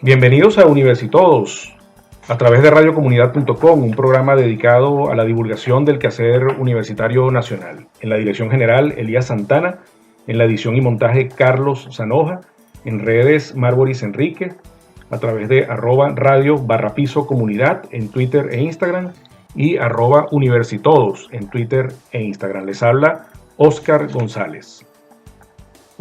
Bienvenidos a Universitodos, a través de radiocomunidad.com, un programa dedicado a la divulgación del quehacer universitario nacional. En la dirección general, Elías Santana; en la edición y montaje, Carlos Zanoja; en redes, Marboris Enrique; a través de @radio_comunidad en Twitter e Instagram, y @universitodos en Twitter e Instagram. Les habla Oscar González.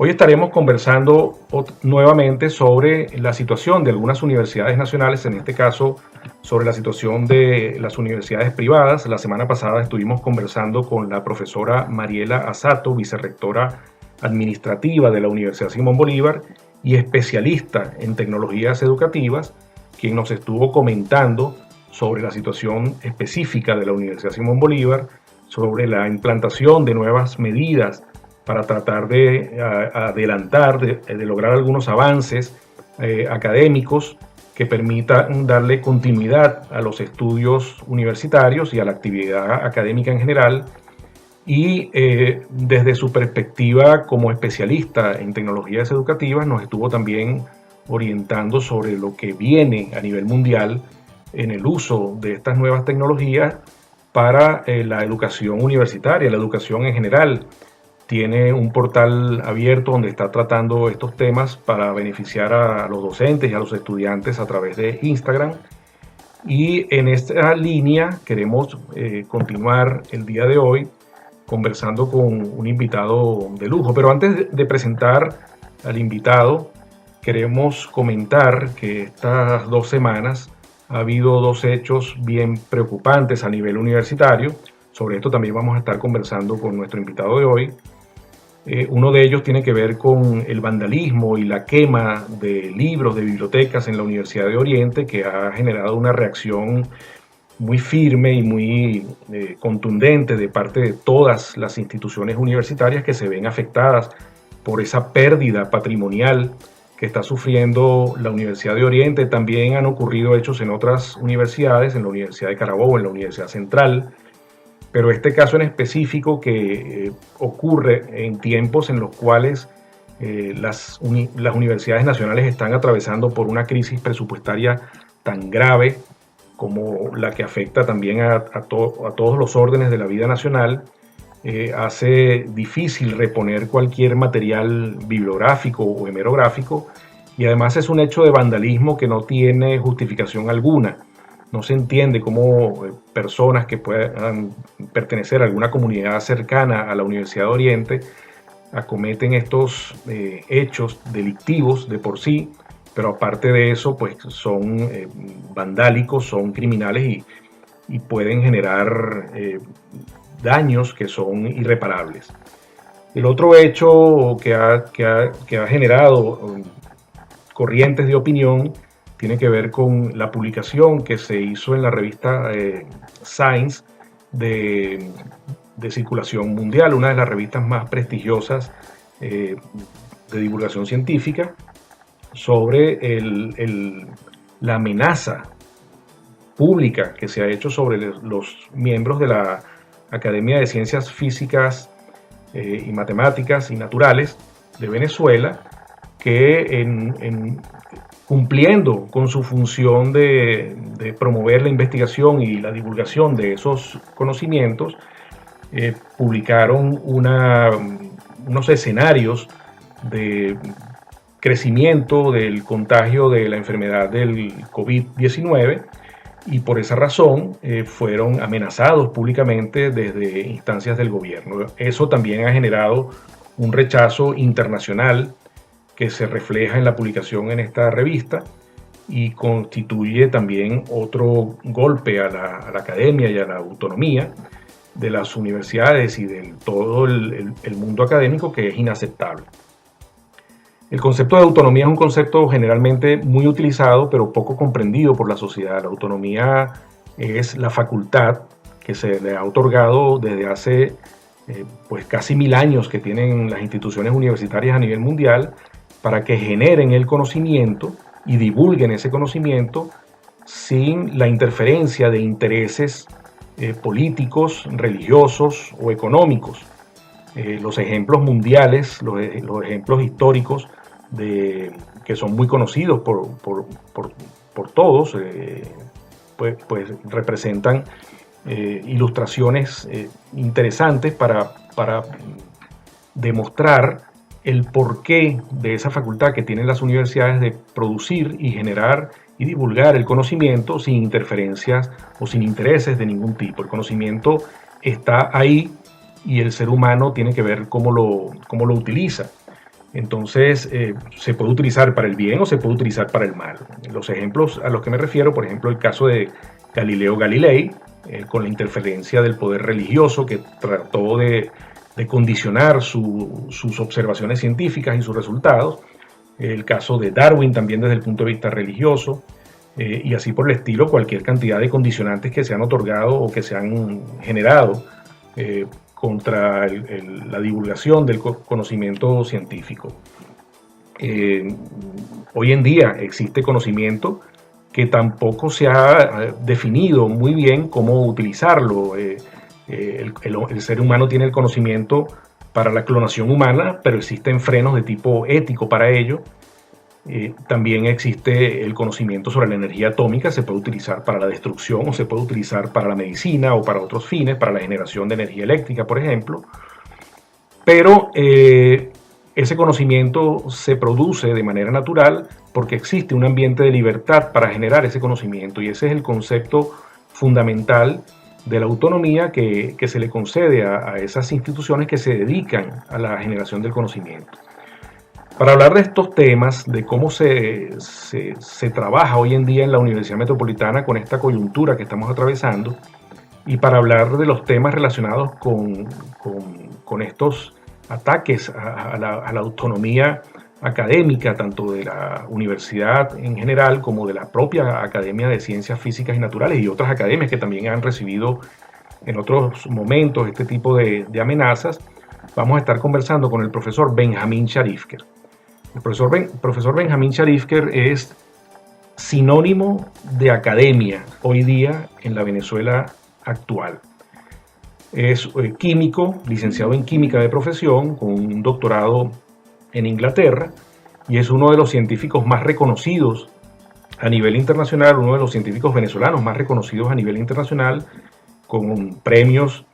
Hoy estaremos conversando nuevamente sobre la situación de algunas universidades nacionales, en este caso sobre la situación de las universidades privadas. La semana pasada estuvimos conversando con la profesora Mariela Asato, vicerrectora administrativa de la Universidad Simón Bolívar y especialista en tecnologías educativas, quien nos estuvo comentando sobre la situación específica de la Universidad Simón Bolívar, sobre la implantación de nuevas medidas para tratar de adelantar, de lograr algunos avances académicos que permitan darle continuidad a los estudios universitarios y a la actividad académica en general. Y desde su perspectiva como especialista en tecnologías educativas, nos estuvo también orientando sobre lo que viene a nivel mundial en el uso de estas nuevas tecnologías para la educación universitaria, la educación en general. Tiene un portal abierto donde está tratando estos temas para beneficiar a los docentes y a los estudiantes a través de Instagram. Y en esta línea queremos continuar el día de hoy conversando con un invitado de lujo. Pero antes de presentar al invitado, queremos comentar que estas 2 semanas ha habido 2 hechos bien preocupantes a nivel universitario. Sobre esto también vamos a estar conversando con nuestro invitado de hoy. Uno de ellos tiene que ver con el vandalismo y la quema de libros, de bibliotecas en la Universidad de Oriente, que ha generado una reacción muy firme y muy contundente de parte de todas las instituciones universitarias que se ven afectadas por esa pérdida patrimonial que está sufriendo la Universidad de Oriente. También han ocurrido hechos en otras universidades, en la Universidad de Carabobo, en la Universidad Central. Pero este caso en específico que ocurre en tiempos en los cuales las universidades nacionales están atravesando por una crisis presupuestaria tan grave como la que afecta también a todos los órdenes de la vida nacional, hace difícil reponer cualquier material bibliográfico o hemerográfico, y además es un hecho de vandalismo que no tiene justificación alguna. No se entiende cómo personas que puedan pertenecer a alguna comunidad cercana a la Universidad de Oriente acometen estos hechos delictivos de por sí, pero aparte de eso, pues son vandálicos, son criminales y pueden generar daños que son irreparables. El otro hecho que ha generado corrientes de opinión tiene que ver con la publicación que se hizo en la revista Science de circulación mundial, una de las revistas más prestigiosas de divulgación científica, sobre la amenaza pública que se ha hecho sobre los miembros de la Academia de Ciencias Físicas y Matemáticas y Naturales de Venezuela, que cumpliendo con su función de promover la investigación y la divulgación de esos conocimientos, publicaron unos escenarios de crecimiento del contagio de la enfermedad del COVID-19, y por esa razón fueron amenazados públicamente desde instancias del gobierno. Eso también ha generado un rechazo internacional que se refleja en la publicación en esta revista y constituye también otro golpe a la academia y a la autonomía de las universidades y de todo el mundo académico, que es inaceptable. El concepto de autonomía es un concepto generalmente muy utilizado, pero poco comprendido por la sociedad. La autonomía es la facultad que se le ha otorgado desde hace pues casi 1000 años que tienen las instituciones universitarias a nivel mundial, para que generen el conocimiento y divulguen ese conocimiento sin la interferencia de intereses políticos, religiosos o económicos. Los ejemplos mundiales, los ejemplos históricos de que son muy conocidos por todos, pues representan ilustraciones interesantes para demostrar el porqué de esa facultad que tienen las universidades de producir y generar y divulgar el conocimiento sin interferencias o sin intereses de ningún tipo. El conocimiento está ahí y el ser humano tiene que ver cómo lo utiliza. Entonces, se puede utilizar para el bien o se puede utilizar para el mal. Los ejemplos a los que me refiero, por ejemplo, el caso de Galileo Galilei, con la interferencia del poder religioso que trató de condicionar sus observaciones científicas y sus resultados. El caso de Darwin también desde el punto de vista religioso, y así por el estilo, cualquier cantidad de condicionantes que se han otorgado o que se han generado contra la divulgación del conocimiento científico. Hoy en día existe conocimiento que tampoco se ha definido muy bien cómo utilizarlo. El ser humano tiene el conocimiento para la clonación humana, pero existen frenos de tipo ético para ello. También existe el conocimiento sobre la energía atómica, se puede utilizar para la destrucción o se puede utilizar para la medicina o para otros fines, para la generación de energía eléctrica, por ejemplo. Pero ese conocimiento se produce de manera natural porque existe un ambiente de libertad para generar ese conocimiento, y ese es el concepto fundamental de la autonomía que se le concede a esas instituciones que se dedican a la generación del conocimiento. Para hablar de estos temas, de cómo se trabaja hoy en día en la Universidad Metropolitana con esta coyuntura que estamos atravesando, y para hablar de los temas relacionados con estos ataques a la autonomía académica, tanto de la universidad en general como de la propia Academia de Ciencias Físicas y Naturales y otras academias que también han recibido en otros momentos este tipo de amenazas, vamos a estar conversando con el profesor Benjamín Sharifker. El profesor Benjamín Sharifker es sinónimo de academia hoy día en la Venezuela actual. Es químico, licenciado en química de profesión, con un doctorado en Inglaterra, y es uno de los científicos más reconocidos a nivel internacional, uno de los científicos venezolanos más reconocidos a nivel internacional, con premios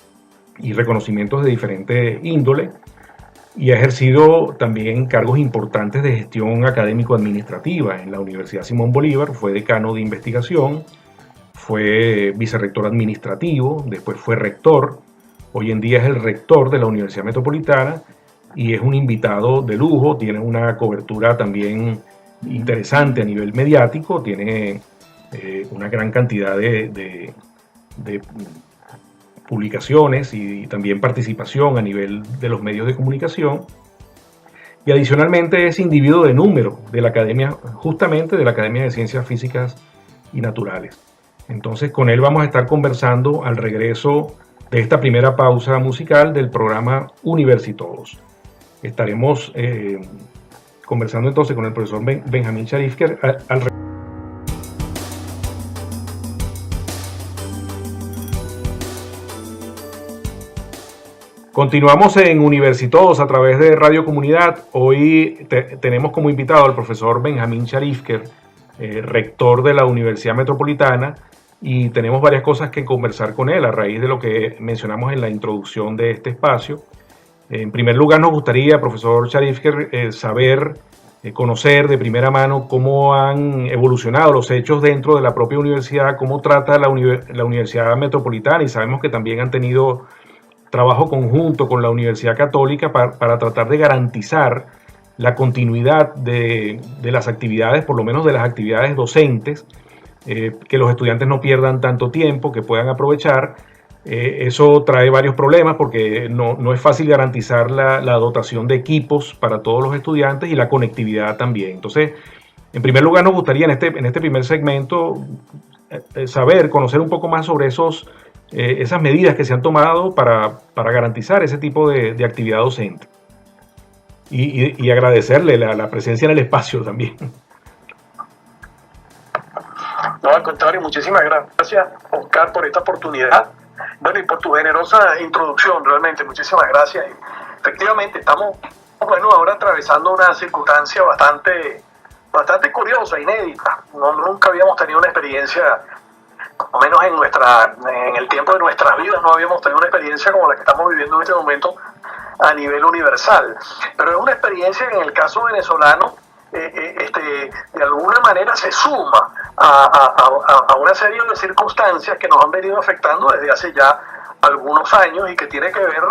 y reconocimientos de diferente índole, y ha ejercido también cargos importantes de gestión académico-administrativa en la Universidad Simón Bolívar. Fue decano de investigación, fue vicerrector administrativo, después fue rector. Hoy en día es el rector de la Universidad Metropolitana y es un invitado de lujo, tiene una cobertura también interesante a nivel mediático, tiene una gran cantidad de publicaciones y también participación a nivel de los medios de comunicación, y adicionalmente es individuo de número de la academia, justamente de la Academia de Ciencias Físicas y Naturales. Entonces con él vamos a estar conversando al regreso de esta primera pausa musical del programa Universitodos. Estaremos conversando entonces con el profesor Benjamín Sharifker al regreso. Continuamos en Universitodos a través de Radio Comunidad. Hoy tenemos como invitado al profesor Benjamín Sharifker, rector de la Universidad Metropolitana, y tenemos varias cosas que conversar con él a raíz de lo que mencionamos en la introducción de este espacio. En primer lugar, nos gustaría, profesor Sharifker, saber, conocer de primera mano cómo han evolucionado los hechos dentro de la propia universidad, cómo trata la Universidad Metropolitana, y sabemos que también han tenido trabajo conjunto con la Universidad Católica para tratar de garantizar la continuidad de las actividades, por lo menos de las actividades docentes, que los estudiantes no pierdan tanto tiempo, que puedan aprovechar. Eso trae varios problemas porque no es fácil garantizar la dotación de equipos para todos los estudiantes y la conectividad también. Entonces, en primer lugar, nos gustaría en este primer segmento saber, conocer un poco más sobre esas medidas que se han tomado para garantizar ese tipo de actividad docente. Y agradecerle la presencia en el espacio también. No, al contrario, muchísimas gracias, Oscar, por esta oportunidad. Bueno, y por tu generosa introducción, realmente, muchísimas gracias. Y efectivamente, estamos, ahora atravesando una circunstancia bastante bastante curiosa, inédita. Nunca habíamos tenido una experiencia, por lo menos en el tiempo de nuestras vidas, no habíamos tenido una experiencia como la que estamos viviendo en este momento a nivel universal. Pero es una experiencia que en el caso venezolano de alguna manera se suma a una serie de circunstancias que nos han venido afectando desde hace ya algunos años y que tiene que ver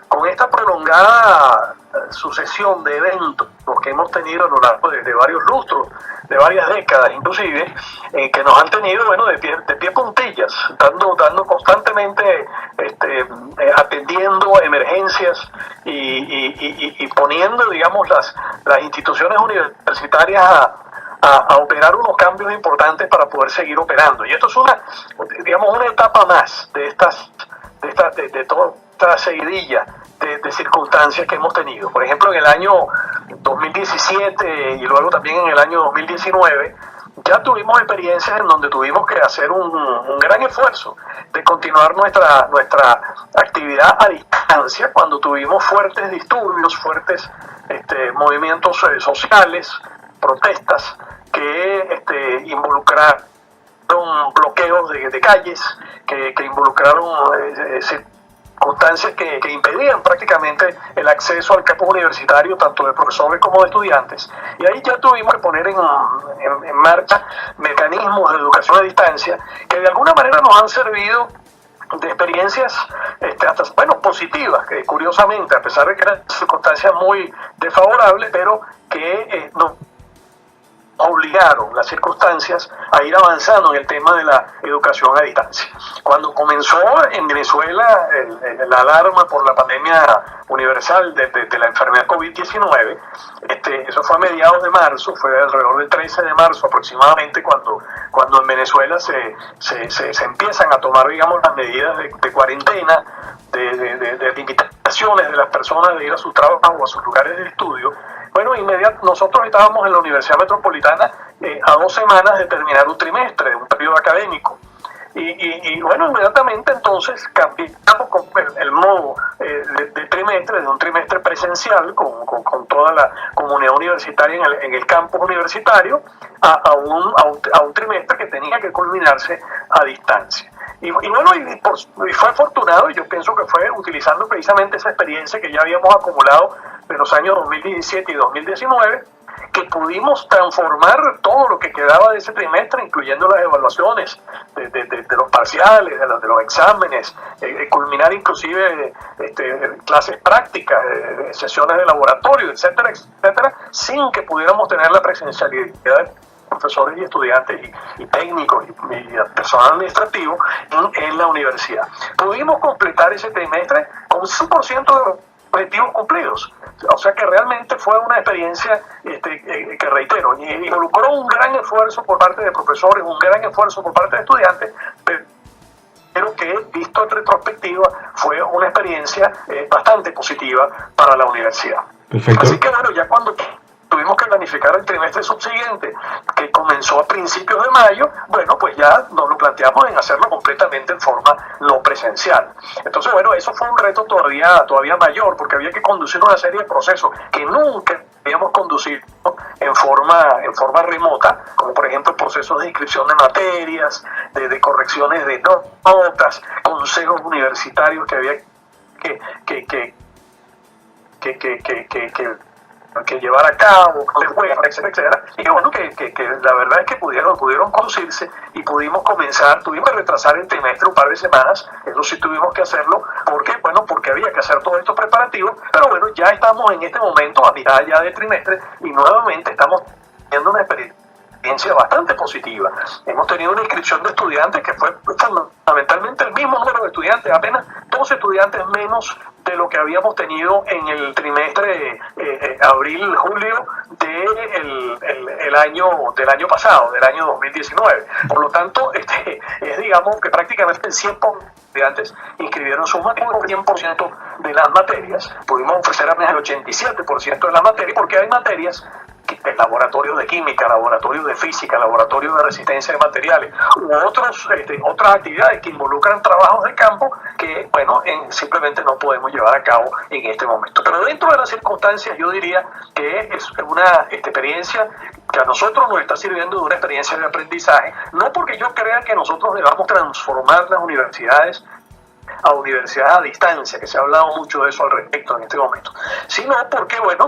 con esta prolongada sucesión de eventos que hemos tenido a lo largo de varios lustros, de varias décadas inclusive, que nos han tenido, bueno, de pie puntillas, dando constantemente, atendiendo emergencias y poniendo, digamos, las instituciones universitarias a operar unos cambios importantes para poder seguir operando. Y esto es una etapa más de toda esta seguidilla de circunstancias que hemos tenido. Por ejemplo, en el año 2017 y luego también en el año 2019, ya tuvimos experiencias en donde tuvimos que hacer un gran esfuerzo de continuar nuestra actividad a distancia cuando tuvimos fuertes disturbios, fuertes movimientos sociales, protestas que involucraron bloqueos de calles, que involucraron circunstancias que impedían prácticamente el acceso al campus universitario tanto de profesores como de estudiantes. Y ahí ya tuvimos que poner en marcha mecanismos de educación a distancia que de alguna manera nos han servido de experiencias positivas, que curiosamente, a pesar de que eran circunstancias muy desfavorables, pero que nos obligaron las circunstancias a ir avanzando en el tema de la educación a distancia. Cuando comenzó en Venezuela la alarma por la pandemia universal de la enfermedad COVID-19, eso fue a mediados de marzo, fue alrededor del 13 de marzo aproximadamente cuando en Venezuela se empiezan a tomar, digamos, las medidas de cuarentena, de limitaciones de las personas de ir a su trabajo o a sus lugares de estudio. Bueno, nosotros estábamos en la Universidad Metropolitana a 2 semanas de terminar un trimestre, un periodo académico. Y bueno, inmediatamente entonces cambiamos con el modo de trimestre, de un trimestre presencial con toda la comunidad universitaria en el campus universitario, a un trimestre que tenía que culminarse a distancia. Y fue afortunado, y yo pienso que fue utilizando precisamente esa experiencia que ya habíamos acumulado de los años 2017 y 2019, que pudimos transformar todo lo que quedaba de ese trimestre, incluyendo las evaluaciones de los parciales, de los exámenes, culminar inclusive clases prácticas, sesiones de laboratorio, etcétera, etcétera, sin que pudiéramos tener la presencialidad de profesores y estudiantes y técnicos y personal administrativo en la universidad. Pudimos completar ese trimestre con 100% de objetivos cumplidos. O sea que realmente fue una experiencia que reitero, involucró un gran esfuerzo por parte de profesores, un gran esfuerzo por parte de estudiantes, pero que visto en retrospectiva fue una experiencia bastante positiva para la universidad. Perfecto. Así que bueno, ya cuando tuvimos que planificar el trimestre subsiguiente, que comenzó a principios de mayo, bueno, pues ya nos lo planteamos en hacerlo completamente en forma no presencial. Entonces, bueno, eso fue un reto todavía mayor, porque había que conducir una serie de procesos que nunca habíamos conducido en forma remota, como por ejemplo procesos de inscripción de materias, de correcciones de notas, consejos universitarios que había que llevar a cabo, etcétera. Y bueno, que la verdad es que pudieron conducirse y tuvimos que retrasar el trimestre un par de semanas, eso sí tuvimos que hacerlo, porque había que hacer todos estos preparativos, pero bueno, ya estamos en este momento a mitad ya de trimestre y nuevamente estamos teniendo una experiencia bastante positiva. Hemos tenido una inscripción de estudiantes que fue fundamentalmente el mismo número de estudiantes, apenas 12 estudiantes menos de lo que habíamos tenido en el trimestre abril-julio del año pasado, del año 2019. Por lo tanto, digamos que prácticamente el 100% de estudiantes inscribieron sus materias, el 100% de las materias. Pudimos ofrecer apenas el 87% de las materias, porque hay materias que laboratorios de química, laboratorios de física, laboratorios de resistencia de materiales, u otras actividades que involucran trabajos de campo que, bueno, simplemente no podemos llevar a cabo en este momento. Pero dentro de las circunstancias yo diría que es una experiencia que a nosotros nos está sirviendo de una experiencia de aprendizaje, no porque yo crea que nosotros debamos transformar las universidades a universidades a distancia, que se ha hablado mucho de eso al respecto en este momento, sino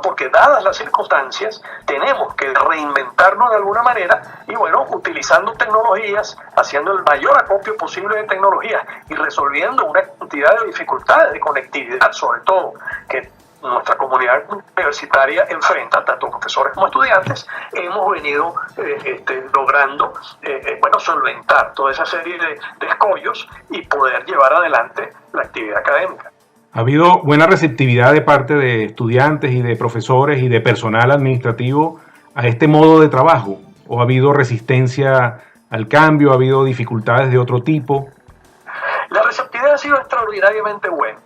porque dadas las circunstancias tenemos que reinventarnos de alguna manera y utilizando tecnologías, haciendo el mayor acopio posible de tecnologías y resolviendo una cantidad de dificultades de conectividad, sobre todo que nuestra comunidad universitaria enfrenta, tanto profesores como estudiantes, hemos venido logrando solventar toda esa serie de escollos y poder llevar adelante la actividad académica. ¿Ha habido buena receptividad de parte de estudiantes y de profesores y de personal administrativo a este modo de trabajo? ¿O ha habido resistencia al cambio? ¿Ha habido dificultades de otro tipo? La receptividad ha sido extraordinariamente buena.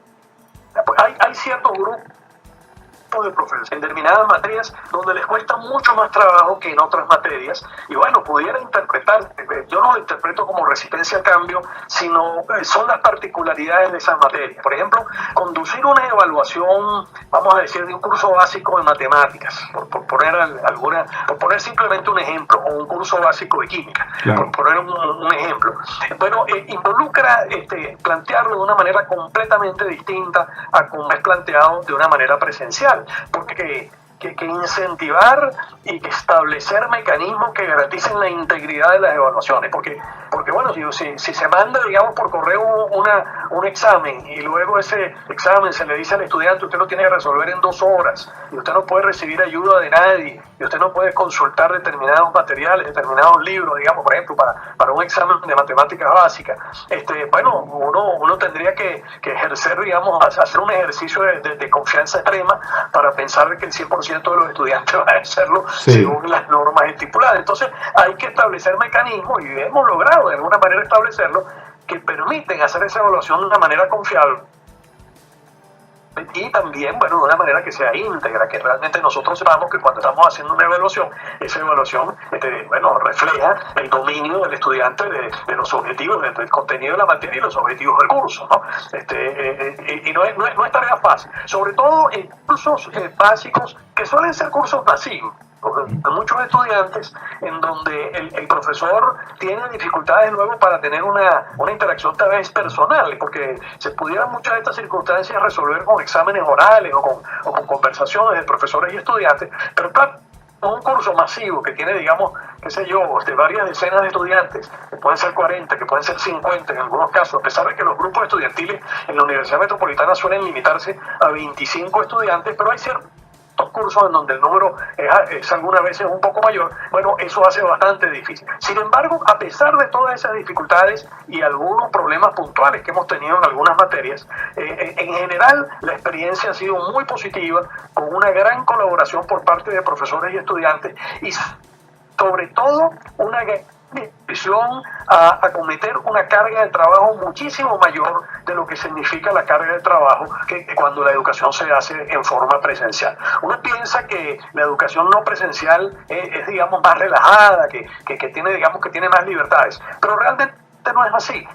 Hay ciertos grupos de profesores en determinadas materias donde les cuesta mucho más trabajo que en otras materias y pudiera interpretar, yo no lo interpreto como resistencia al cambio, sino son las particularidades de esas materias. Por ejemplo, conducir una evaluación, vamos a decir, de un curso básico de matemáticas, por poner simplemente un ejemplo, o un curso básico de química, claro, por poner un ejemplo. Involucra plantearlo de una manera completamente distinta a como es planteado de una manera presencial, porque que incentivar y que establecer mecanismos que garanticen la integridad de las evaluaciones, porque si se manda, digamos, por correo un examen y luego ese examen se le dice al estudiante, usted lo tiene que resolver en 2 horas y usted no puede recibir ayuda de nadie y usted no puede consultar determinados materiales, determinados libros, digamos, por ejemplo, para un examen de matemáticas básicas, uno tendría que ejercer, digamos, hacer un ejercicio de confianza extrema para pensar que el 100% de los estudiantes van a hacerlo según las normas estipuladas. Entonces hay que establecer mecanismos, y hemos logrado de alguna manera establecerlo, que permiten hacer esa evaluación de una manera confiable y también, de una manera que sea íntegra, que realmente nosotros sepamos que cuando estamos haciendo una evaluación, esa evaluación refleja el dominio del estudiante de los objetivos, del contenido de la materia y los objetivos del curso, ¿no? Y no es tarea fácil, sobre todo en cursos básicos que suelen ser cursos masivos. Hay muchos estudiantes en donde el profesor tiene dificultades luego para tener una interacción tal vez personal, porque se pudieran muchas de estas circunstancias resolver con exámenes orales o con conversaciones de profesores y estudiantes, pero claro, un curso masivo que tiene, digamos, varias decenas de estudiantes, que pueden ser 40, que pueden ser 50 en algunos casos, a pesar de que los grupos estudiantiles en la Universidad Metropolitana suelen limitarse a 25 estudiantes, pero hay ciertos cursos en donde el número es algunas veces un poco mayor, eso hace bastante difícil. Sin embargo, a pesar de todas esas dificultades y algunos problemas puntuales que hemos tenido en algunas materias, en general la experiencia ha sido muy positiva, con una gran colaboración por parte de profesores y estudiantes y sobre todo una decisión a acometer una carga de trabajo muchísimo mayor de lo que significa la carga de trabajo que cuando la educación se hace en forma presencial. Uno piensa que la educación no presencial es digamos, más relajada, que tiene más libertades, pero realmente no es así.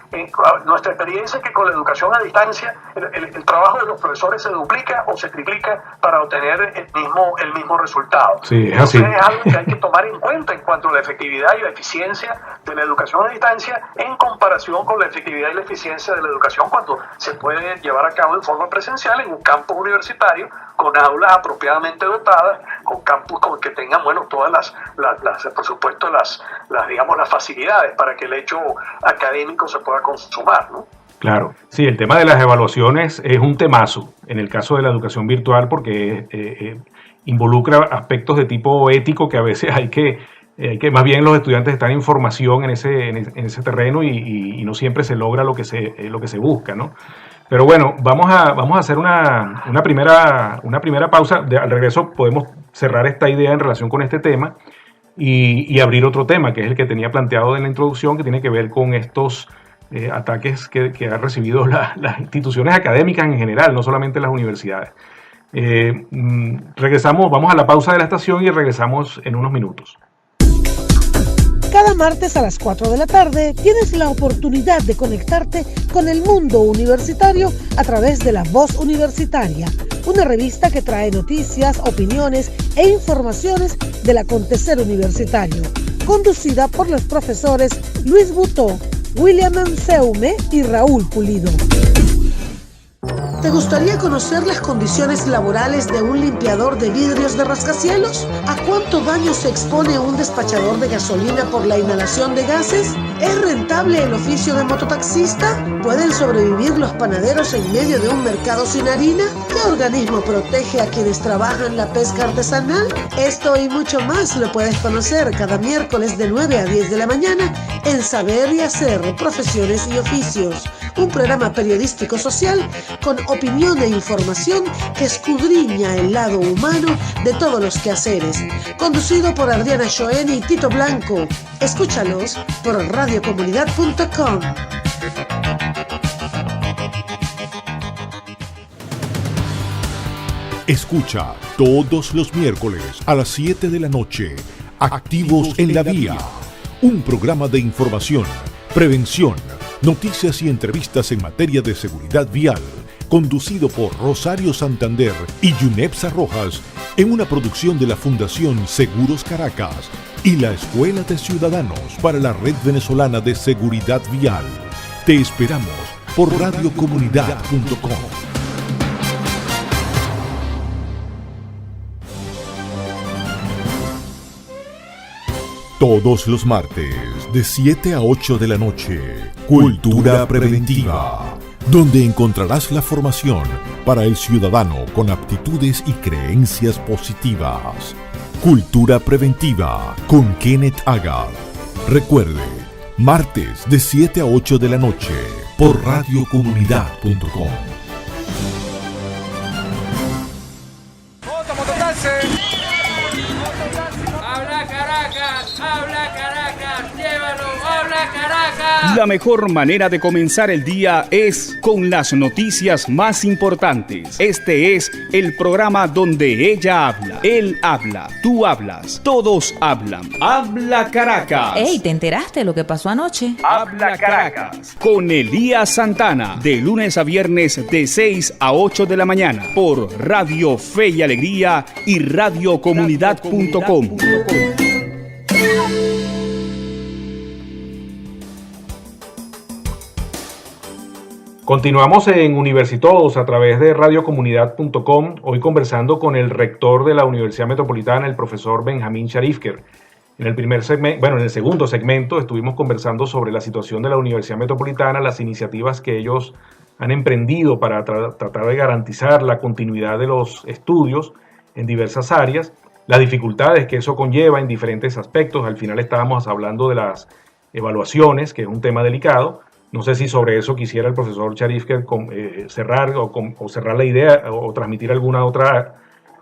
Nuestra experiencia es que con la educación a distancia el trabajo de los profesores se duplica o se triplica para obtener el mismo resultado. Sí, es así. Entonces es algo que hay que tomar en cuenta en cuanto a la efectividad y la eficiencia de la educación a distancia en comparación con la efectividad y la eficiencia de la educación cuando se puede llevar a cabo en forma presencial en un campus universitario con aulas apropiadamente dotadas, con campus que tengan todas por supuesto las facilidades para que el hecho académico se pueda consumar, ¿no? Claro, sí, el tema de las evaluaciones es un temazo en el caso de la educación virtual porque involucra aspectos de tipo ético que a veces hay que más bien los estudiantes están en formación en ese terreno y no siempre se logra lo que se busca, ¿no? Pero bueno, vamos a hacer una primera pausa. Al regreso podemos cerrar esta idea en relación con este tema y abrir otro tema, que es el que tenía planteado en la introducción, que tiene que ver con estos ataques que han recibido las instituciones académicas en general, no solamente las universidades. Regresamos, vamos a la pausa de la estación y regresamos en unos minutos. Cada martes a las 4 de la tarde tienes la oportunidad de conectarte con el mundo universitario a través de La Voz Universitaria, una revista que trae noticias, opiniones e informaciones del acontecer universitario, conducida por los profesores Luis Butó, William Anseume y Raúl Pulido. ¿Te gustaría conocer las condiciones laborales de un limpiador de vidrios de rascacielos? ¿A cuánto daño se expone un despachador de gasolina por la inhalación de gases? ¿Es rentable el oficio de mototaxista? ¿Pueden sobrevivir los panaderos en medio de un mercado sin harina? ¿Qué organismo protege a quienes trabajan la pesca artesanal? Esto y mucho más lo puedes conocer cada miércoles de 9 a 10 de la mañana en Saber y Hacer, Profesiones y Oficios, un programa periodístico social con opinión e información que escudriña el lado humano de todos los quehaceres. Conducido por Adriana Schoen y Tito Blanco. Escúchalos por radiocomunidad.com. Escucha todos los miércoles a las 7 de la noche, Activos en la Vía, un programa de información, prevención, noticias y entrevistas en materia de seguridad vial, conducido por Rosario Santander y Yunepsa Rojas, en una producción de la Fundación Seguros Caracas y la Escuela de Ciudadanos para la Red Venezolana de Seguridad Vial. Te esperamos por radiocomunidad.com. Todos los martes, de 7 a 8 de la noche, Cultura Preventiva, donde encontrarás la formación para el ciudadano con aptitudes y creencias positivas. Cultura Preventiva con Kenneth Agar. Recuerde, martes de 7 a 8 de la noche, por radiocomunidad.com. La mejor manera de comenzar el día es con las noticias más importantes. Este es el programa donde ella habla, él habla, tú hablas, todos hablan. Habla Caracas. Ey, ¿te enteraste de lo que pasó anoche? Habla Caracas. Con Elías Santana, de lunes a viernes de 6 a 8 de la mañana, por Radio Fe y Alegría y radiocomunidad.com. Continuamos en Universitodos a través de radiocomunidad.com, hoy conversando con el rector de la Universidad Metropolitana, el profesor Benjamín Sharifker. En el segundo segmento estuvimos conversando sobre la situación de la Universidad Metropolitana, las iniciativas que ellos han emprendido para tratar de garantizar la continuidad de los estudios en diversas áreas, las dificultades que eso conlleva en diferentes aspectos. Al final estábamos hablando de las evaluaciones, que es un tema delicado. No sé si sobre eso quisiera el profesor Sharifker cerrar la idea o transmitir alguna otra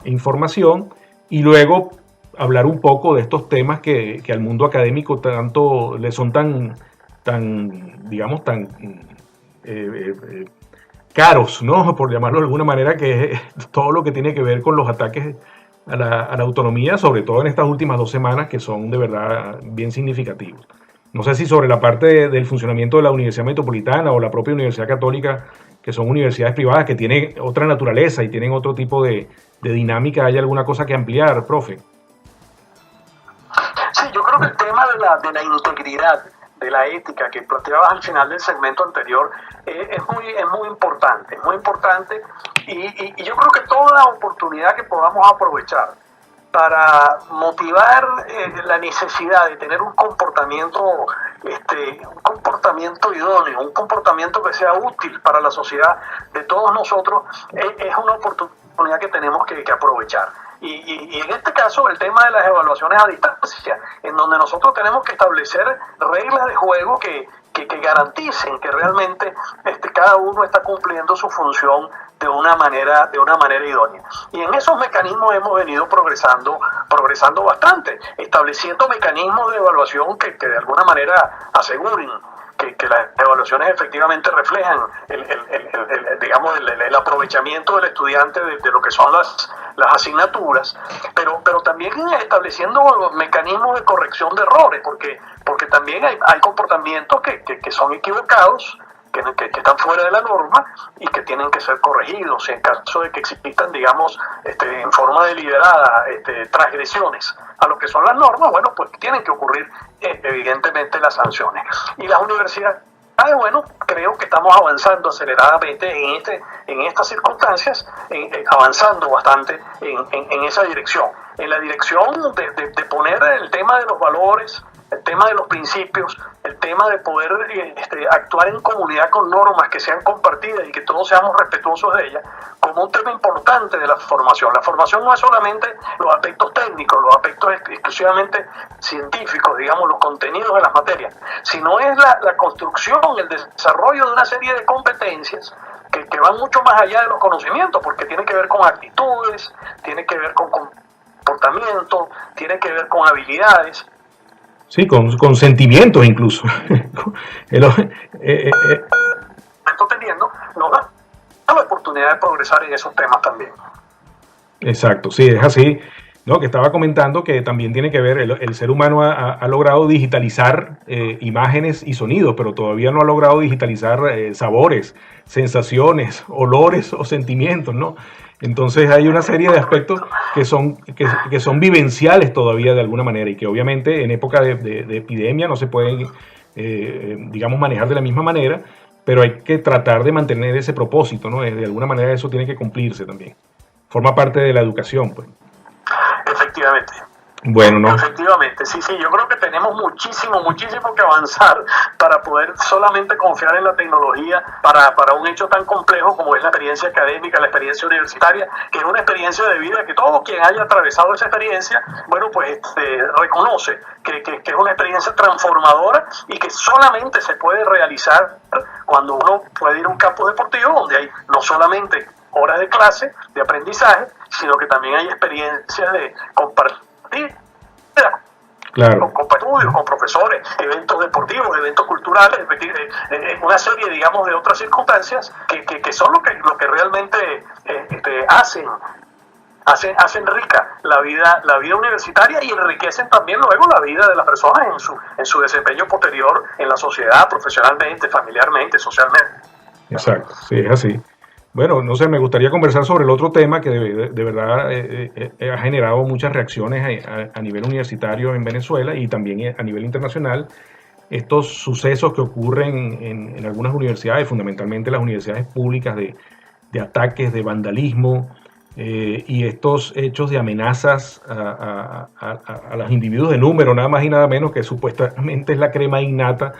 información y luego hablar un poco de estos temas que al mundo académico tanto le son tan caros, ¿no? Por llamarlo de alguna manera, que es todo lo que tiene que ver con los ataques a la autonomía, sobre todo en estas últimas 2 semanas, que son de verdad bien significativos. No sé si sobre la parte del funcionamiento de la Universidad Metropolitana o la propia Universidad Católica, que son universidades privadas que tienen otra naturaleza y tienen otro tipo de dinámica, ¿hay alguna cosa que ampliar, profe? Sí, yo creo que el tema de la integridad, de la ética que planteabas al final del segmento anterior es muy importante, y yo creo que toda oportunidad que podamos aprovechar para motivar la necesidad de tener un comportamiento idóneo, un comportamiento que sea útil para la sociedad de todos nosotros, es una oportunidad que tenemos que aprovechar. Y en este caso, el tema de las evaluaciones a distancia, en donde nosotros tenemos que establecer reglas de juego que garanticen que realmente cada uno está cumpliendo su función de una manera idónea. Y en esos mecanismos hemos venido progresando bastante, estableciendo mecanismos de evaluación que de alguna manera aseguren que las evaluaciones efectivamente reflejan digamos, el aprovechamiento del estudiante de lo que son las asignaturas, pero también estableciendo mecanismos de corrección de errores, porque también hay comportamientos que son equivocados, que están fuera de la norma y que tienen que ser corregidos en caso de que existan, digamos, en forma deliberada transgresiones a lo que son las normas. Bueno, pues tienen que ocurrir evidentemente las sanciones. Y las universidades, bueno, creo que estamos avanzando aceleradamente en estas circunstancias, avanzando bastante en esa dirección, en la dirección de poner el tema de los valores, el tema de los principios, el tema de poder actuar en comunidad con normas que sean compartidas y que todos seamos respetuosos de ellas, como un tema importante de la formación. La formación no es solamente los aspectos técnicos, los aspectos exclusivamente científicos, digamos, los contenidos de las materias, sino es la construcción, el desarrollo de una serie de competencias que van mucho más allá de los conocimientos, porque tiene que ver con actitudes, tiene que ver con comportamiento, tiene que ver con habilidades. Sí, con sentimientos incluso. Teniendo, nos da la oportunidad de progresar en esos temas también. Exacto, sí, es así. No, que estaba comentando que también tiene que ver, el ser humano ha logrado digitalizar imágenes y sonidos, pero todavía no ha logrado digitalizar sabores, sensaciones, olores o sentimientos, ¿no? Entonces hay una serie de aspectos que son vivenciales todavía de alguna manera y que obviamente en época de epidemia no se pueden, digamos, manejar de la misma manera, pero hay que tratar de mantener ese propósito, ¿no? De alguna manera eso tiene que cumplirse también. Forma parte de la educación, pues. Efectivamente. Bueno, ¿no? Efectivamente, sí, yo creo que tenemos muchísimo que avanzar para poder solamente confiar en la tecnología para un hecho tan complejo como es la experiencia académica, la experiencia universitaria, que es una experiencia de vida que todo quien haya atravesado esa experiencia, bueno, pues reconoce que es una experiencia transformadora y que solamente se puede realizar cuando uno puede ir a un campo deportivo donde hay no solamente horas de clase, de aprendizaje, sino que también hay experiencias de compartir, claro, con estudios, con profesores, eventos deportivos, eventos culturales, una serie, digamos, de otras circunstancias que son lo que realmente hacen rica la vida universitaria y enriquecen también luego la vida de las personas en su desempeño posterior en la sociedad, profesionalmente, familiarmente, socialmente. Exacto, sí, es así. Bueno, no sé, me gustaría conversar sobre el otro tema que de verdad ha generado muchas reacciones a nivel universitario en Venezuela y también a nivel internacional. Estos sucesos que ocurren en algunas universidades, fundamentalmente las universidades públicas, de ataques, de vandalismo y estos hechos de amenazas a los individuos de número, nada más y nada menos, que supuestamente es la crema innata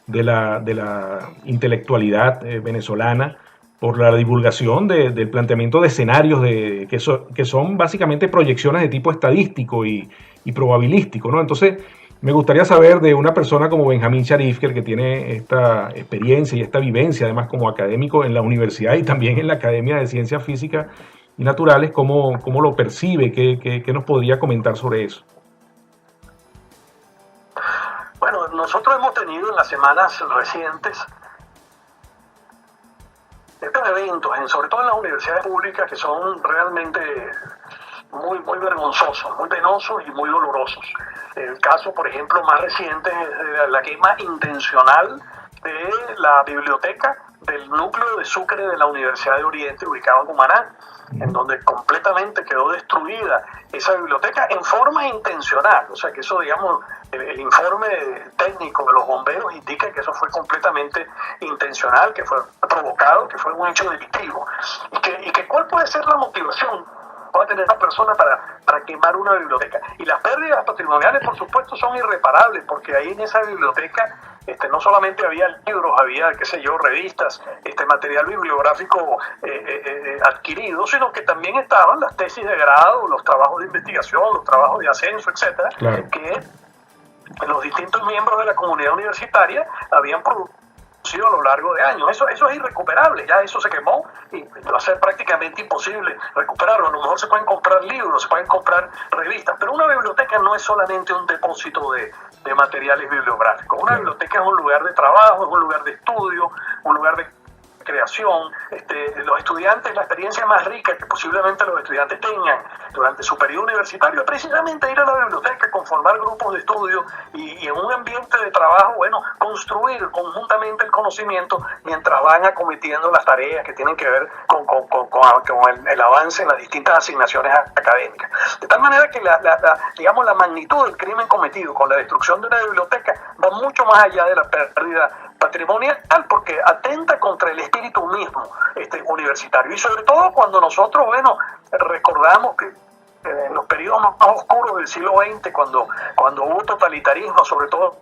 de la intelectualidad venezolana, por la divulgación del planteamiento de escenarios que son básicamente proyecciones de tipo estadístico y probabilístico, ¿no? Entonces, me gustaría saber de una persona como Benjamín Sharif, que tiene esta experiencia y esta vivencia, además como académico en la universidad y también en la Academia de Ciencias Físicas y Naturales, cómo lo percibe, qué nos podría comentar sobre eso. Bueno, nosotros hemos tenido en las semanas recientes estos eventos, sobre todo en las universidades públicas, que son realmente muy vergonzosos, muy penosos y muy dolorosos. El caso, por ejemplo, más reciente es la quema intencional de la biblioteca del núcleo de Sucre de la Universidad de Oriente, ubicado en Cumaná, en donde completamente quedó destruida esa biblioteca en forma intencional. O sea que eso, digamos, el informe técnico de los bomberos indica que eso fue completamente intencional, que fue provocado, que fue un hecho delictivo. Y que ¿cuál puede ser la motivación va a tener esa persona para quemar una biblioteca? Y las pérdidas patrimoniales, por supuesto, son irreparables, porque ahí en esa biblioteca no solamente había libros, había, revistas, material bibliográfico adquirido, sino que también estaban las tesis de grado, los trabajos de investigación, los trabajos de ascenso, etcétera, claro, que los distintos miembros de la comunidad universitaria habían producido a lo largo de años. Eso es irrecuperable, ya eso se quemó y va a ser prácticamente imposible recuperarlo. A lo mejor se pueden comprar libros, se pueden comprar revistas, pero una biblioteca no es solamente un depósito de materiales bibliográficos. Una biblioteca es un lugar de trabajo, es un lugar de estudio, un lugar de creación. Los estudiantes, la experiencia más rica que posiblemente los estudiantes tengan durante su periodo universitario es precisamente ir a la biblioteca, conformar grupos de estudio y en un ambiente de trabajo, bueno, construir conjuntamente el conocimiento mientras van acometiendo las tareas que tienen que ver con el avance en las distintas asignaciones académicas. De tal manera que digamos, la magnitud del crimen cometido con la destrucción de una biblioteca va mucho más allá de la pérdida patrimonial, porque atenta contra el espíritu mismo universitario, y sobre todo cuando nosotros, bueno, recordamos que en los periodos más oscuros del siglo XX, cuando hubo totalitarismo, sobre todo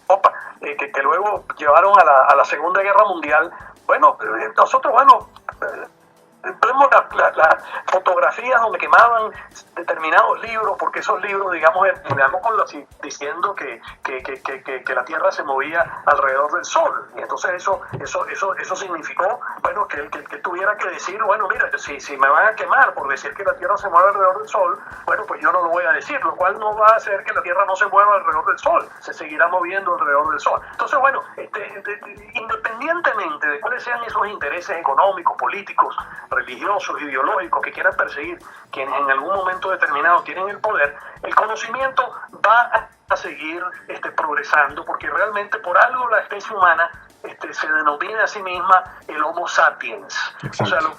Europa, que luego llevaron a la Segunda Guerra Mundial, bueno, nosotros, bueno, vemos las fotografías donde quemaban determinados libros, porque esos libros, digamos diciendo que la Tierra se movía alrededor del Sol, y entonces eso significó, bueno, que tuviera que decir, bueno, mira, si me van a quemar por decir que la Tierra se mueve alrededor del Sol, bueno, pues yo no lo voy a decir, lo cual no va a hacer que la Tierra no se mueva alrededor del Sol, se seguirá moviendo alrededor del Sol. Entonces, bueno, independientemente de cuáles sean esos intereses económicos, políticos, religiosos, ideológicos que quieran perseguir quienes en algún momento determinado tienen el poder, el conocimiento va a seguir progresando, porque realmente por algo la especie humana se denomina a sí misma el Homo sapiens. Exacto. O sea, lo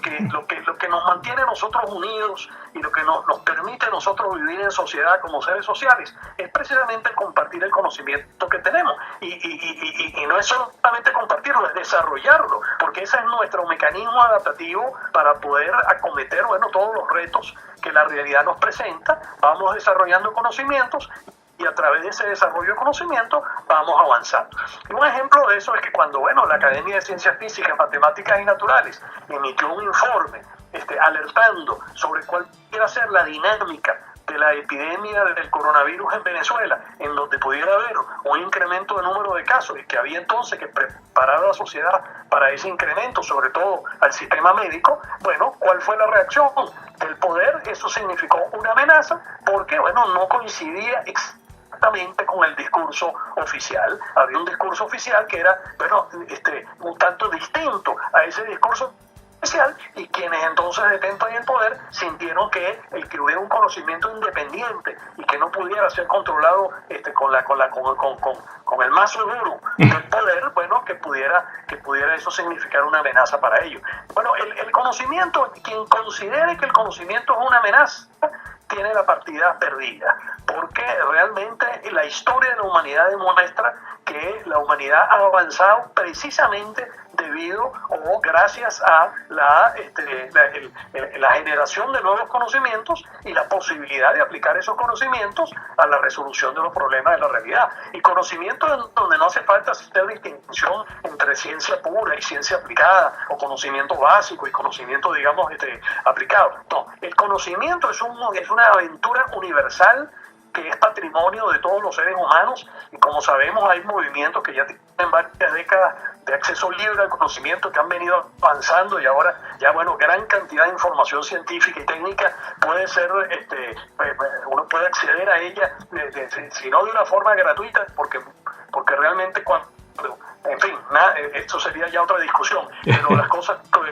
que nos mantiene a nosotros unidos y lo que nos permite a nosotros vivir en sociedad como seres sociales es precisamente compartir el conocimiento que tenemos, y no es solamente compartirlo, es desarrollarlo, porque ese es nuestro mecanismo adaptativo para poder acometer, bueno, todos los retos que la realidad nos presenta. Vamos desarrollando conocimientos y a través de ese desarrollo de conocimiento vamos avanzando. Y un ejemplo de eso es que cuando, bueno, la Academia de Ciencias Físicas, Matemáticas y Naturales emitió un informe alertando sobre cuál quiera ser la dinámica de la epidemia del coronavirus en Venezuela, en donde pudiera haber un incremento de número de casos, y que había entonces que preparar a la sociedad para ese incremento, sobre todo al sistema médico, bueno, ¿cuál fue la reacción del poder? Eso significó una amenaza, porque, bueno, no coincidía exactamente con el discurso oficial. Había un discurso oficial que era, bueno, un tanto distinto a ese discurso oficial, y quienes entonces detentan el poder sintieron que el que hubiera un conocimiento independiente y que no pudiera ser controlado con el mazo duro del poder, bueno, que pudiera eso significar una amenaza para ellos. Bueno, el conocimiento, quien considere que el conocimiento es una amenaza, tiene la partida perdida, porque realmente la historia de la humanidad demuestra que la humanidad ha avanzado precisamente debido o gracias a la generación de nuevos conocimientos y la posibilidad de aplicar esos conocimientos a la resolución de los problemas de la realidad. Y conocimiento donde no hace falta hacer distinción entre ciencia pura y ciencia aplicada, o conocimiento básico y conocimiento, digamos, aplicado. No, el conocimiento es una aventura universal que es patrimonio de todos los seres humanos, y como sabemos hay movimientos que ya tienen varias décadas de acceso libre al conocimiento, que han venido avanzando, y ahora ya, bueno, gran cantidad de información científica y técnica puede ser, uno puede acceder a ella, si no de una forma gratuita, porque realmente en fin, esto sería ya otra discusión, pero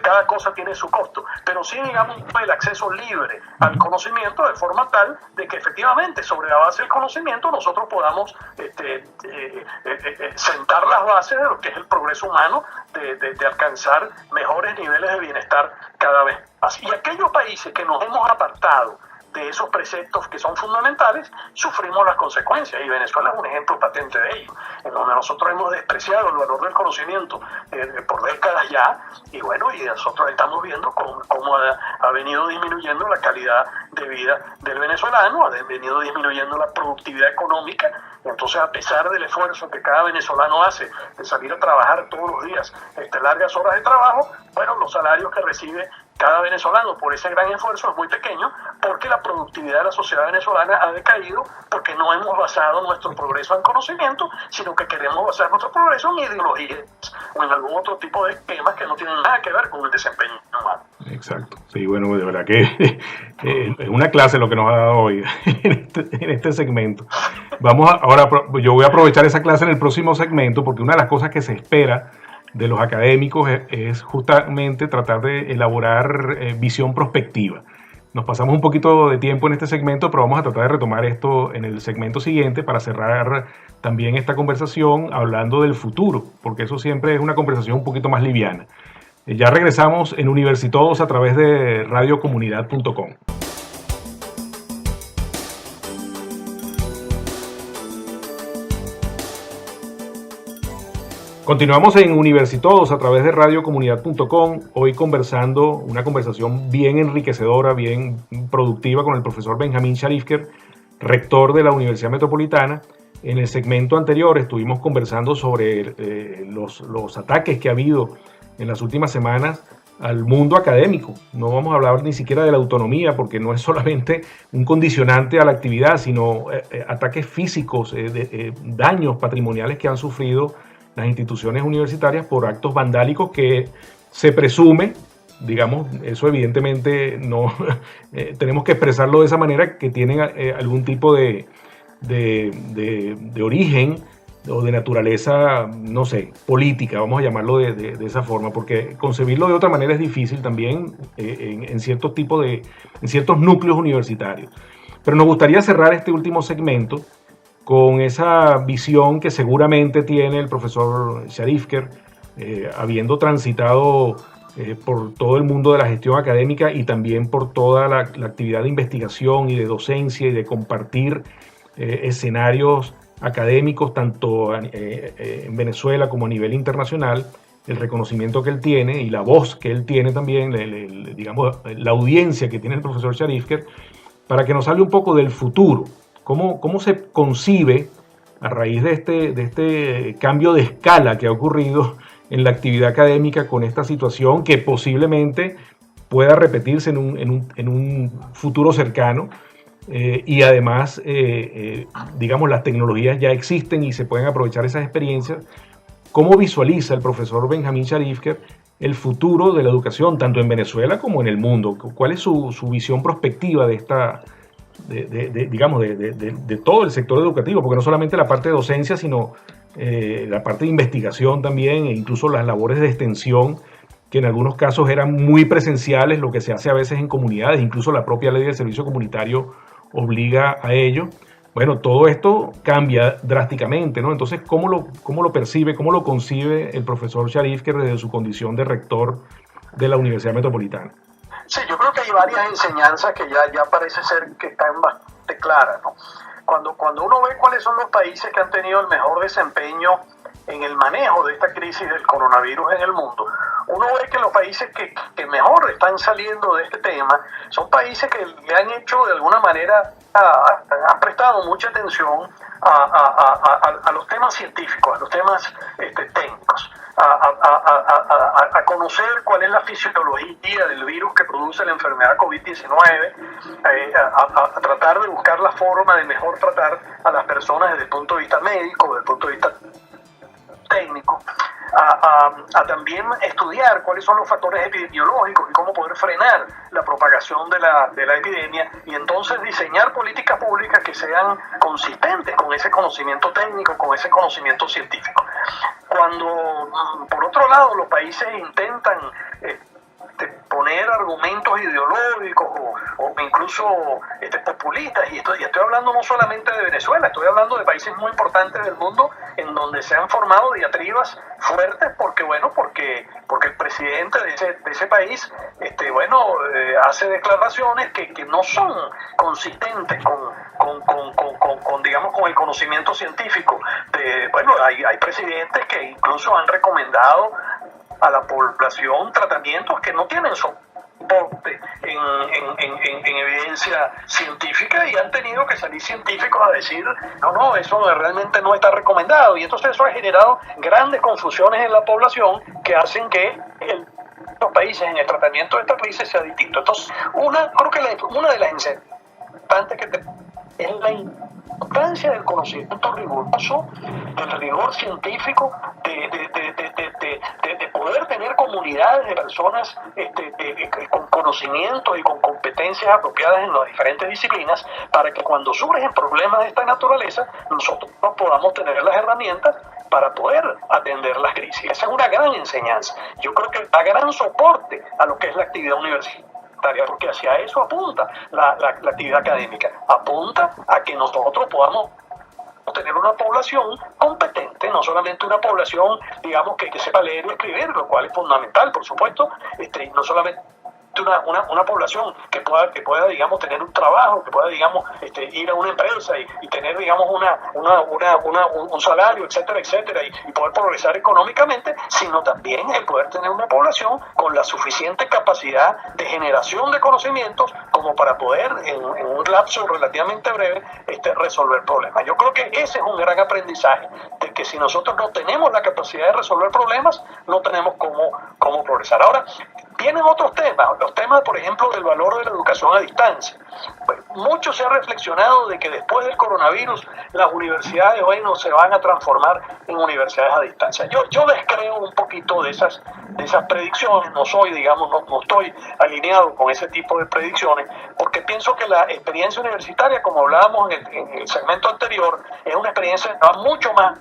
cada cosa tiene su costo, pero sí, digamos, el acceso libre al conocimiento, de forma tal de que efectivamente sobre la base del conocimiento nosotros podamos sentar las bases de lo que es el progreso humano, de alcanzar mejores niveles de bienestar cada vez más. Y aquellos países que nos hemos apartado de esos preceptos que son fundamentales, sufrimos las consecuencias, y Venezuela es un ejemplo patente de ello, en donde nosotros hemos despreciado el valor del conocimiento por décadas ya, y bueno, y nosotros estamos viendo cómo ha venido disminuyendo la calidad de vida del venezolano, ha venido disminuyendo la productividad económica. Entonces, a pesar del esfuerzo que cada venezolano hace de salir a trabajar todos los días, largas horas de trabajo, bueno, los salarios que recibe cada venezolano por ese gran esfuerzo es muy pequeño, porque la productividad de la sociedad venezolana ha decaído, porque no hemos basado nuestro progreso en conocimiento, sino que queremos basar nuestro progreso en ideologías o en algún otro tipo de esquemas que no tienen nada que ver con el desempeño humano. Exacto. Sí, bueno, de verdad que es una clase lo que nos ha dado hoy en este segmento. Ahora yo voy a aprovechar esa clase en el próximo segmento, porque una de las cosas que se espera de los académicos es justamente tratar de elaborar visión prospectiva. Nos pasamos un poquito de tiempo en este segmento, pero vamos a tratar de retomar esto en el segmento siguiente para cerrar también esta conversación hablando del futuro, porque eso siempre es una conversación un poquito más liviana. Ya regresamos en Universitodos a través de radiocomunidad.com. Continuamos en Universitodos a través de radiocomunidad.com, hoy conversando, una conversación bien enriquecedora, bien productiva con el profesor Benjamín Sharifker, rector de la Universidad Metropolitana. En el segmento anterior estuvimos conversando sobre los ataques que ha habido en las últimas semanas al mundo académico. No vamos a hablar ni siquiera de la autonomía, porque no es solamente un condicionante a la actividad, sino ataques físicos, daños patrimoniales que han sufrido las instituciones universitarias por actos vandálicos que se presume, digamos, eso evidentemente no tenemos que expresarlo de esa manera, que tienen algún tipo de origen o de naturaleza, no sé, política, vamos a llamarlo de esa forma, porque concebirlo de otra manera es difícil también en ciertos tipos en ciertos núcleos universitarios. Pero nos gustaría cerrar este último segmento con esa visión que seguramente tiene el profesor Sharifker, habiendo transitado por todo el mundo de la gestión académica y también por toda la actividad de investigación y de docencia y de compartir escenarios académicos, tanto en Venezuela como a nivel internacional, el reconocimiento que él tiene y la voz que él tiene también, digamos, la audiencia que tiene el profesor Sharifker, para que nos hable un poco del futuro. ¿Cómo se concibe, a raíz de este cambio de escala que ha ocurrido en la actividad académica con esta situación que posiblemente pueda repetirse en un futuro cercano? Y además, digamos, las tecnologías ya existen y se pueden aprovechar esas experiencias. ¿Cómo visualiza el profesor Benjamín Sharifker el futuro de la educación, tanto en Venezuela como en el mundo? ¿Cuál es su visión prospectiva de todo el sector educativo? Porque no solamente la parte de docencia, sino la parte de investigación también, e incluso las labores de extensión, que en algunos casos eran muy presenciales, lo que se hace a veces en comunidades, incluso la propia ley del servicio comunitario obliga a ello. Bueno, todo esto cambia drásticamente, ¿no? Entonces, ¿cómo lo percibe, cómo lo concibe el profesor Sharifker desde su condición de rector de la Universidad Metropolitana? Sí, yo creo que hay varias enseñanzas que ya parece ser que están bastante claras, ¿no? Cuando uno ve cuáles son los países que han tenido el mejor desempeño en el manejo de esta crisis del coronavirus en el mundo, uno ve que los países que mejor están saliendo de este tema son países que le han hecho de alguna manera, han prestado mucha atención a los temas científicos, a los temas técnicos, a conocer cuál es la fisiología del virus que produce la enfermedad COVID-19, a tratar de buscar la forma de mejor tratar a las personas desde el punto de vista médico, desde el punto de vista técnico, a también estudiar cuáles son los factores epidemiológicos y cómo poder frenar la propagación de la epidemia, y entonces diseñar políticas públicas que sean consistentes con ese conocimiento técnico, con ese conocimiento científico. Cuando, por otro lado, los países intentan poner argumentos ideológicos o incluso populistas, y estoy hablando no solamente de Venezuela, estoy hablando de países muy importantes del mundo en donde se han formado diatribas fuertes porque el presidente de ese país hace declaraciones que no son consistentes con el conocimiento científico. Hay presidentes que incluso han recomendado a la población tratamientos que no tienen soporte en evidencia científica, y han tenido que salir científicos a decir no, eso realmente no está recomendado, y entonces eso ha generado grandes confusiones en la población que hacen que el los países, en el tratamiento de esta crisis sea distinto. Entonces, creo que una de las importantes es la importancia del conocimiento riguroso, del rigor científico, de poder tener comunidades de personas con conocimientos y con competencias apropiadas en las diferentes disciplinas, para que cuando surgen problemas de esta naturaleza, nosotros podamos tener las herramientas para poder atender las crisis. Esa es una gran enseñanza. Yo creo que da gran soporte a lo que es la actividad universitaria, porque hacia eso apunta la actividad académica. Apunta a que nosotros podamos tener una población competente, no solamente una población, digamos, que sepa leer y escribir, lo cual es fundamental, por supuesto, no solamente una población que pueda, digamos, tener un trabajo, que pueda, digamos, ir a una empresa y tener, digamos, un salario, etcétera, etcétera, y poder progresar económicamente, sino también el poder tener una población con la suficiente capacidad de generación de conocimientos como para poder, en un lapso relativamente breve, resolver problemas. Yo creo que ese es un gran aprendizaje, de que si nosotros no tenemos la capacidad de resolver problemas, no tenemos cómo progresar. Ahora, vienen otros temas, los temas, por ejemplo, del valor de la educación a distancia. Pues, mucho se ha reflexionado de que después del coronavirus las universidades, bueno, se van a transformar en universidades a distancia. Yo descreo un poquito de esas predicciones, no estoy alineado con ese tipo de predicciones, porque pienso que la experiencia universitaria, como hablábamos en el segmento anterior, es una experiencia que va mucho más.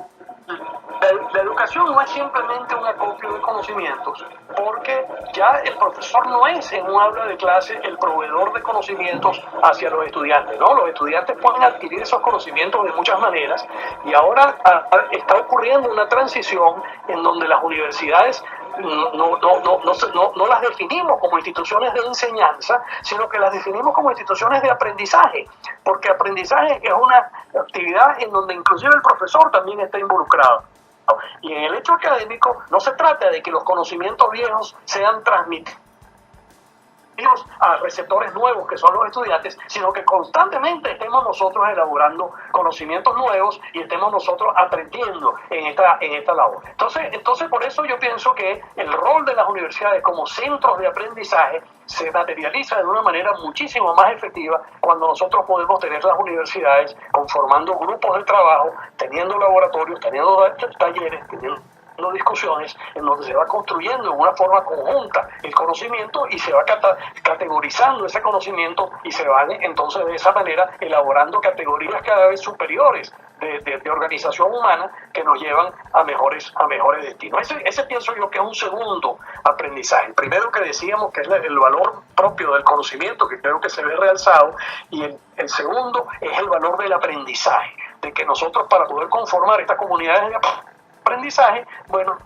La educación no es simplemente un acopio de conocimientos, porque ya el profesor no es en un aula de clase el proveedor de conocimientos hacia los estudiantes, ¿no? Los estudiantes pueden adquirir esos conocimientos de muchas maneras, y ahora está ocurriendo una transición en donde las universidades no las definimos como instituciones de enseñanza, sino que las definimos como instituciones de aprendizaje, porque aprendizaje es una actividad en donde inclusive el profesor también está involucrado. Y en el hecho académico no se trata de que los conocimientos viejos sean transmitidos a receptores nuevos que son los estudiantes, sino que constantemente estemos nosotros elaborando conocimientos nuevos y estemos nosotros aprendiendo en esta labor. Entonces por eso yo pienso que el rol de las universidades como centros de aprendizaje se materializa de una manera muchísimo más efectiva cuando nosotros podemos tener las universidades conformando grupos de trabajo, teniendo laboratorios, teniendo talleres, teniendo discusiones en donde se va construyendo en una forma conjunta el conocimiento y se va categorizando ese conocimiento y se van entonces de esa manera elaborando categorías cada vez superiores de organización humana que nos llevan a mejores destinos. Ese pienso yo que es un segundo aprendizaje. El primero que decíamos que es el valor propio del conocimiento, que creo que se ve realzado, y el segundo es el valor del aprendizaje, de que nosotros para poder conformar estas comunidades de aprendizaje, bueno,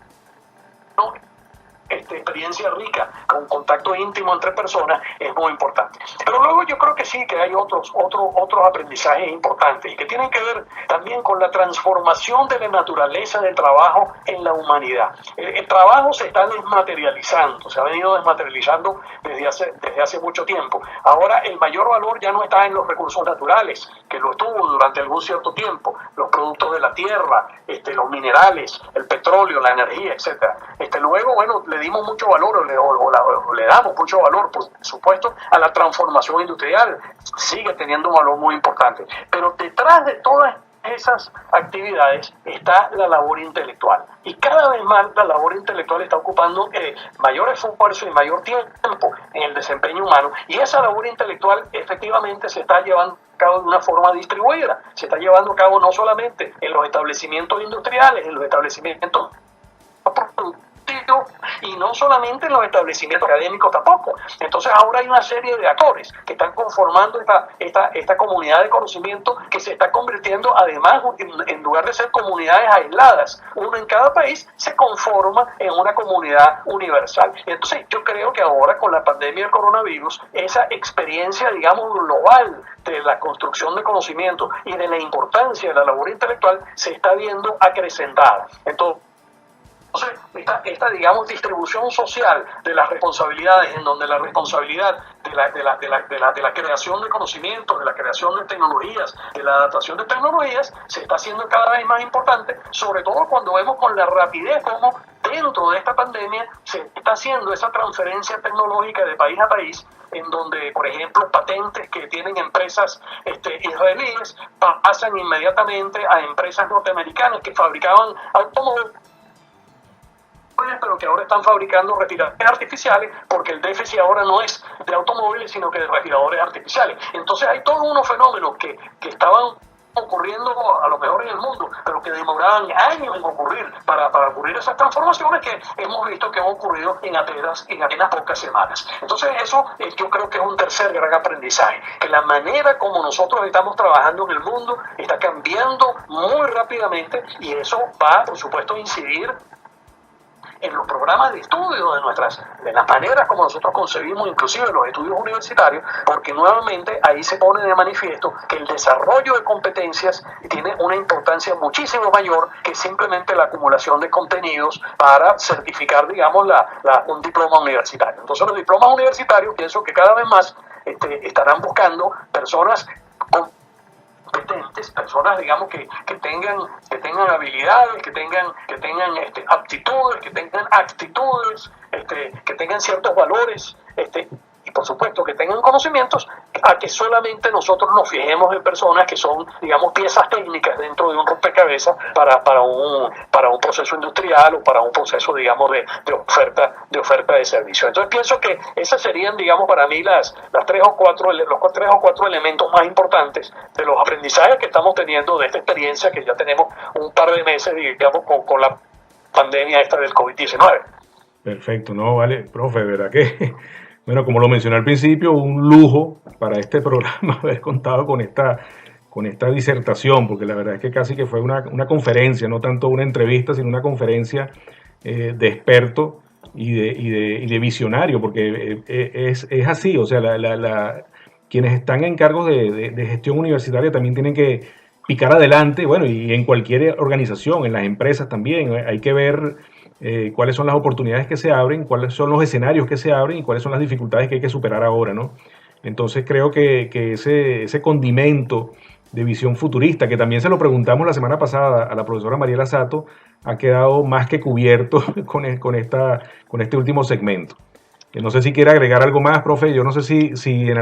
experiencia rica, con contacto íntimo entre personas, es muy importante. Pero luego yo creo que sí, que hay otros aprendizajes importantes y que tienen que ver también con la transformación de la naturaleza del trabajo en la humanidad. El trabajo se está desmaterializando, se ha venido desmaterializando desde hace mucho tiempo. Ahora el mayor valor ya no está en los recursos naturales, que lo estuvo durante algún cierto tiempo, los productos de la tierra, los minerales, el petróleo, la energía, etcétera. Luego, bueno, le dimos mucho valor o le damos mucho valor, por supuesto, a la transformación industrial. Sigue teniendo un valor muy importante. Pero detrás de todas esas actividades está la labor intelectual. Y cada vez más la labor intelectual está ocupando mayor esfuerzo y mayor tiempo en el desempeño humano. Y esa labor intelectual efectivamente se está llevando a cabo de una forma distribuida. Se está llevando a cabo no solamente en los establecimientos industriales, en los establecimientos productivos, y no solamente en los establecimientos académicos tampoco. Entonces ahora hay una serie de actores que están conformando esta comunidad de conocimiento, que se está convirtiendo, además, en lugar de ser comunidades aisladas, uno en cada país, se conforma en una comunidad universal. Entonces yo creo que ahora con la pandemia del coronavirus, esa experiencia, digamos, global de la construcción de conocimiento y de la importancia de la labor intelectual se está viendo acrecentada. Entonces Entonces, esta digamos, distribución social de las responsabilidades, en donde la responsabilidad de la creación de conocimientos, de la creación de tecnologías, de la adaptación de tecnologías, se está haciendo cada vez más importante, sobre todo cuando vemos con la rapidez como dentro de esta pandemia se está haciendo esa transferencia tecnológica de país a país, en donde, por ejemplo, patentes que tienen empresas israelíes pasan inmediatamente a empresas norteamericanas que fabricaban automóviles, pero que ahora están fabricando respiradores artificiales, porque el déficit ahora no es de automóviles, sino que de respiradores artificiales. Entonces hay todos unos fenómenos que estaban ocurriendo a lo mejor en el mundo, pero que demoraban años en ocurrir para ocurrir esas transformaciones que hemos visto que han ocurrido en apenas pocas semanas. Entonces eso yo creo que es un tercer gran aprendizaje, que la manera como nosotros estamos trabajando en el mundo está cambiando muy rápidamente, y eso va, por supuesto, a incidir en los programas de estudio de las maneras como nosotros concebimos inclusive los estudios universitarios, porque nuevamente ahí se pone de manifiesto que el desarrollo de competencias tiene una importancia muchísimo mayor que simplemente la acumulación de contenidos para certificar, digamos, un diploma universitario. Entonces los diplomas universitarios, pienso que cada vez más estarán buscando personas competentes, personas, digamos, que tengan habilidades, que tengan aptitudes, que tengan actitudes, que tengan ciertos valores, y por supuesto que tengan conocimientos, a que solamente nosotros nos fijemos en personas que son, digamos, piezas técnicas dentro de un rompecabezas para un proceso industrial o para un proceso, digamos, de oferta de servicio. Entonces pienso que esas serían, digamos, para mí los tres o cuatro elementos más importantes de los aprendizajes que estamos teniendo de esta experiencia que ya tenemos un par de meses, digamos, con la pandemia esta del COVID-19. Perfecto, no, vale, profe, ¿verdad que? Bueno, como lo mencioné al principio, un lujo para este programa haber contado con esta disertación, porque la verdad es que casi que fue una conferencia, no tanto una entrevista, sino una conferencia de experto y de visionario, porque es así, o sea, quienes están en cargos de gestión universitaria también tienen que picar adelante, bueno, y en cualquier organización, en las empresas también, hay que ver cuáles son las oportunidades que se abren, cuáles son los escenarios que se abren y cuáles son las dificultades que hay que superar ahora, ¿no? Entonces creo que ese condimento de visión futurista, que también se lo preguntamos la semana pasada a la profesora Mariela Sato, ha quedado más que cubierto con este último segmento. No sé si quiere agregar algo más, profe. Yo no sé si en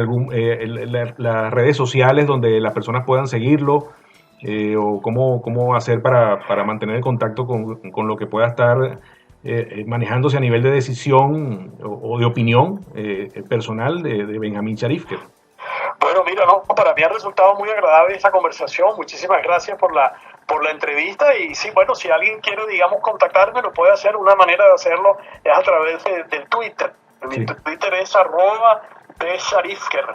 las redes sociales donde las personas puedan seguirlo, o cómo hacer para mantener el contacto con lo que pueda estar manejándose a nivel de decisión o de opinión personal de Benjamín Sharifker. Bueno, mira, no, para mí ha resultado muy agradable esta conversación. Muchísimas gracias por la entrevista. Y sí, bueno, si alguien quiere, digamos, contactarme, lo puede hacer. Una manera de hacerlo es a través del Twitter. Mi Twitter es @bsharifker.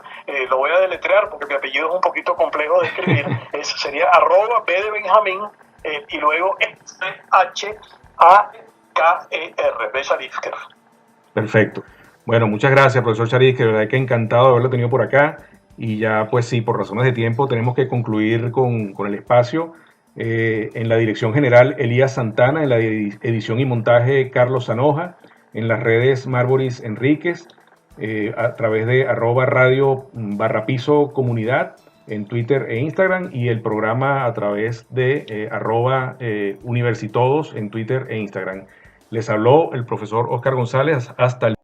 Lo voy a deletrear porque mi apellido es un poquito complejo de escribir. Sería @b de Benjamín y luego H-A-K-E-R, bsharifker. Perfecto. Bueno, muchas gracias, profesor Sharifker. De verdad que encantado de haberlo tenido por acá. Y ya, pues sí, por razones de tiempo tenemos que concluir con el espacio. En la dirección general, Elías Santana. En la edición y montaje, Carlos Zanoja. En las redes, Marboris Enríquez. A través de @radio_piso comunidad en Twitter e Instagram, y el programa a través de @universitodos en Twitter e Instagram. Les habló el profesor Óscar González. Hasta el